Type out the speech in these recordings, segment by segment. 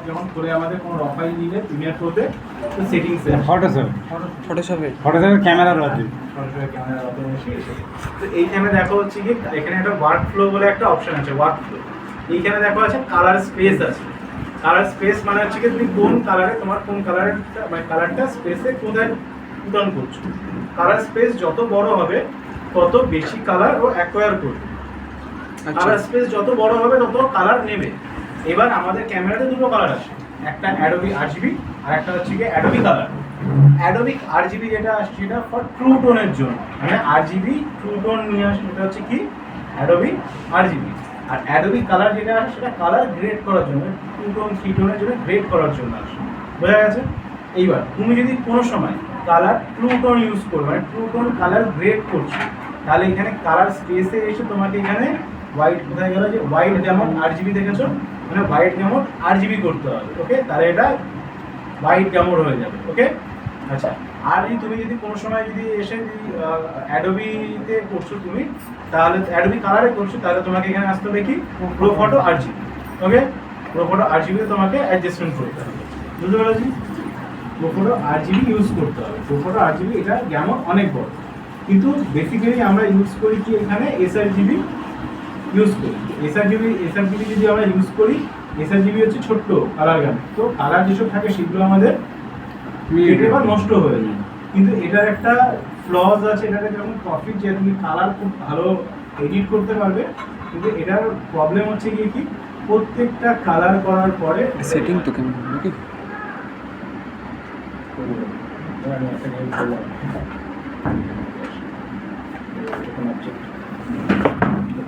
যখন করে আমাদের কোনো প্রোফাইল নিলে প্রিমিয়ার প্রোতে তো সেটিংসে ফটোশপের ক্যামেরা রয়েছে। ফটোশপের ক্যামেরা অত বেশি তো এইখানে দেখো হচ্ছে কি এখানে একটা ওয়ার্ক ফ্লো বলে একটা অপশন আছে, ওয়ার্ক ফ্লো। এইখানে দেখো আছে কালার স্পেস আছে। কালার স্পেস মানে হচ্ছে কি তুমি কোন কালারে তোমার কোন কালারটা মানে কালারটা স্পেসে কোথায় পূরণ করছো। কালার স্পেস যত বড় হবে তত বেশি কালার ও অ্যাকোয়ার করবে। কালার স্পেস যত বড় হবে তত কালার নেবে। এবার আমাদের ক্যামেরাতে দুটো কালার আছে, একটা অ্যাডোবি আরজিবি আর একটা হচ্ছে কি অ্যাডোবি কালার। অ্যাডোবি আরজিবি যেটা আসছে সেটা ফর ট্রু টোনের জন্য, মানে আরজিবি ট্রু টোন নিয়ে আসে, সেটা হচ্ছে কি অ্যাডোবি আরজিবি। আর অ্যাডোবি কালার যেটা আসে সেটা কালার গ্রেড করার জন্য, টু টোন থ্রি টোনের জন্য গ্রেড করার জন্য আসে। বোঝা গেছে? এইবার তুমি যদি কোনো সময় কালার ট্রু টোন ইউজ করো, মানে ট্রু টোন কালার গ্রেড করছো, তাহলে এখানে কালার স্পেসে এসে তোমাকে এখানে হোয়াইট কোথায় গেল যে হোয়াইট যেমন আরজিবি দেখেছো, মানে হোয়াইট যেমন আরজিবি করতে হবে। ওকে, তাহলে এটা হোয়াইট যেমন হয়ে যাবে। ওকে, আচ্ছা। আর তুমি যদি কোনো সময় যদি এসে অ্যাডোবিতে করছো তুমি, তাহলে অ্যাডোবি কালারে করছো, তাহলে তোমাকে এখানে আসতে হবে কি প্রো ফটো আরজিবি। ওকে, প্রো ফটো আরজিবিতে তোমাকে অ্যাডজাস্টমেন্ট করতে হবে। বুঝতে পেরেছি? প্রো ফটো আরজিবি ইউজ করতে হবে। প্রো ফটো আরজিবি এটা যেমন অনেক বড়, কিন্তু বেসিক্যালি আমরা ইউজ করি কি এখানে এসআরজিবি ইউজ করি। এসআরজিবি যদি আমরা ইউজ করি, এসআরজিবি হচ্ছে ছোট্ট কালার গান, তো কালার যেসব থাকে সেগুলো আমাদের কেটে বা নষ্ট হয়ে যায়। কিন্তু এটার একটা ফ্লজ আছে, এটাতে যেমন প্রফিট যে তুমি কালার খুব ভালো এডিট করতে পারবে, কিন্তু এটার প্রবলেম হচ্ছে গিয়ে কি প্রত্যেকটা কালার করার পরে সেটিং তো কেমন নাকি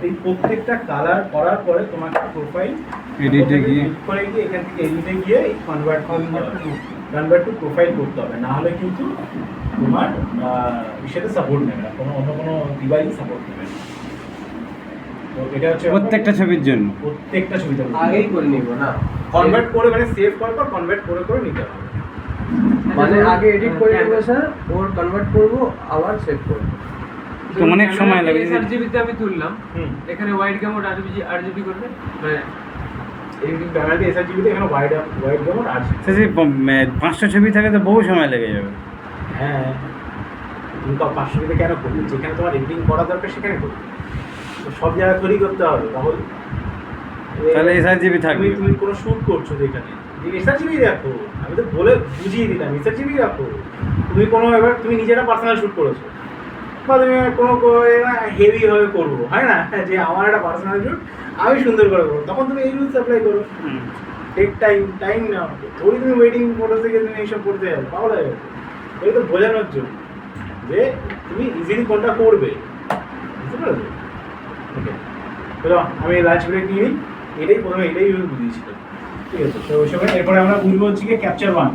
এই প্রত্যেকটা কালার করার পরে তোমাকে প্রোফাইল এডিটে গিয়ে করে গিয়ে এখান থেকে এডিটে গিয়ে এই কনভার্ট টু প্রোফাইল করতে হবে, না হলে কিন্তু তোমার সেটা সাপোর্ট নেবে না, কোনো অন্য কোনো ডিভাইস সাপোর্ট নেবে না। তো এটা হচ্ছে প্রত্যেকটা ছবির জন্য প্রত্যেকটা ছবিতে আগেই করে নিব না, কনভার্ট করে মানে সেভ করার পর কনভার্ট করে করে নিতে হবে। মানে আগে এডিট করে নেব স্যার, ওর কনভার্ট করব আবার সেভ করব। তো অনেক সময় লাগে। এসআরজিবিতে আমি তুললাম, এখানে ওয়াইড গ্যামোড আরজিবি করবে, মানে এই ক্যামেরাতে এসআরজিবিতে এখানে ওয়াইড যেমন আছে। সে 500 ছবি থাকে তো বহু সময় লেগে যাবে। হ্যাঁ, তুমি তো 500 কেন করবে? যেখানে তোমার এডিটিং করা দরকার সেখানে করবে, তো সব জায়গায় তৈরি করতে হবে। তাহলে এসআরজিবি থাকবে। তুমি কোনো শ্যুট করছো যেখানে, এসআরজিবি রাখো। আমি তো বলে বুঝিয়ে দিলাম এসআরজিবি রাখো। তুমি কোনো এবার তুমি নিজেরা পার্সোনাল শ্যুট করেছো বা তুমি কোনো হেভিভাবে করবো, হয় না যে আমার একটা পার্সোনাল শ্যুট আমি সুন্দর করে করবো, তখন তুমি এই রুলস অ্যাপ্লাই করো। টেক টাইম নাও, থোড়ি তুমি ওয়েডিং ফটো থেকে তুমি এইসব করতে যাবে, পাওয়া যাবে। এই তো বোঝানোর জন্য যে তুমি ইজিলি কোনটা করবে, বুঝতে পেরেছো? ওকে, চলো আমি লাঞ্চ ব্রেক নিয়ে নিই। এটাই প্রথমে এটাই বুঝিয়েছিল, ঠিক আছে? তো ওই সময় এরপরে আমরা বুঝবো হচ্ছে কি ক্যাপচার ওয়ান।